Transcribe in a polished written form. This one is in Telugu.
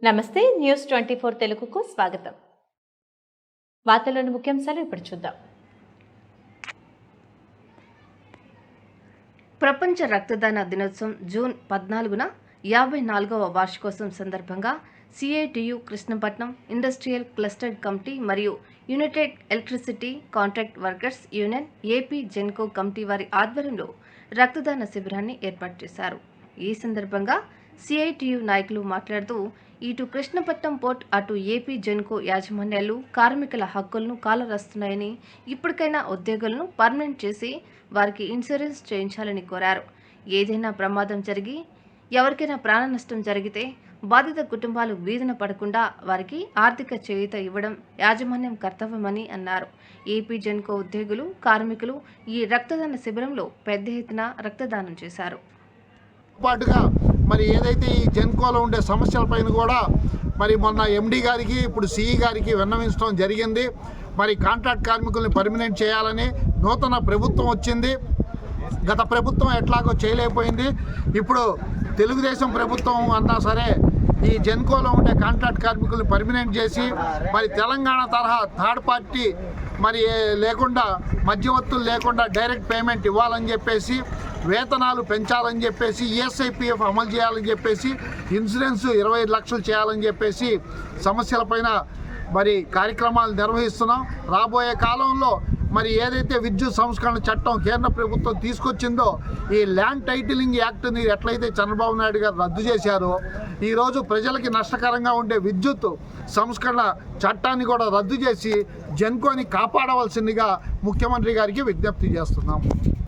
నమస్తే న్యూస్ 24 తెలుగుకు స్వాగతం. వార్తల్లోని ముఖ్యాంశాలు ఇప్పుడు చూద్దాం. ప్రపంచ రక్తదాన దినోత్సవం జూన్ 14న 54వ వార్షికోత్సవం సందర్భంగా CITU Krishnapatnam industrial cluster committee మరియు united electricity contract workers union AP Genco committee వారి ఆధ్వర్యంలో రక్తదాన శిబిరాన్ని ఏర్పాటు చేశారు. ఈ సందర్భంగా సిఐటియు నాయకులు మాట్లాడుతూ ఇటు కృష్ణపట్నం పోర్ట్ అటు ఏపీ జెన్కో యాజమాన్యాలు కార్మికుల హక్కులను కాలరాస్తున్నాయని, ఇప్పటికైనా ఉద్యోగులను పర్మనెంట్ చేసి వారికి ఇన్సూరెన్స్ చేయించాలని కోరారు. ఏదైనా ప్రమాదం జరిగి ఎవరికైనా ప్రాణ నష్టం జరిగితే బాధిత కుటుంబాలు వీధిన పడకుండా వారికి ఆర్థిక చేయూత ఇవ్వడం యాజమాన్యం కర్తవ్యమని అన్నారు. ఏపీ జెన్కో ఉద్యోగులు కార్మికులు ఈ రక్తదాన శిబిరంలో పెద్ద ఎత్తున రక్తదానం చేశారు. పాటుగా మరి ఏదైతే ఈ జెన్కోలో ఉండే సమస్యలపైన కూడా మరి మొన్న ఎండి గారికి ఇప్పుడు సిఈ గారికి విన్నవించడం జరిగింది. మరి కాంట్రాక్ట్ కార్మికుల్ని పర్మనెంట్ చేయాలని నూతన ప్రభుత్వం వచ్చింది. గత ప్రభుత్వం ఎట్లాగో చేయలేకపోయింది. ఇప్పుడు తెలుగుదేశం ప్రభుత్వం అన్నా సరే ఈ జెన్కోలో ఉండే కాంట్రాక్ట్ కార్మికుల్ని పర్మనెంట్ చేసి మరి తెలంగాణ తరహా థర్డ్ పార్టీ మరి లేకుండా మధ్యవర్తులు లేకుండా డైరెక్ట్ పేమెంట్ ఇవ్వాలని చెప్పేసి, వేతనాలు పెంచాలని చెప్పేసి, ఈఎస్ఐపిఎఫ్ అమలు చేయాలని చెప్పేసి, ఇన్సూరెన్స్ 25 లక్షలు చేయాలని చెప్పేసి సమస్యలపైన మరి కార్యక్రమాలు నిర్వహిస్తున్నాం. రాబోయే కాలంలో మరి ఏదైతే విద్యుత్ సంస్కరణ చట్టం కేంద్ర ప్రభుత్వం తీసుకొచ్చిందో ఈ ల్యాండ్ టైటిలింగ్ యాక్ట్ని ఎట్లయితే చంద్రబాబు నాయుడు గారు రద్దు చేశారో ఈరోజు ప్రజలకి నష్టకరంగా ఉండే విద్యుత్ సంస్కరణ చట్టాన్ని కూడా రద్దు చేసి జెన్కోని కాపాడవలసిందిగా ముఖ్యమంత్రి గారికి విజ్ఞప్తి చేస్తున్నాం.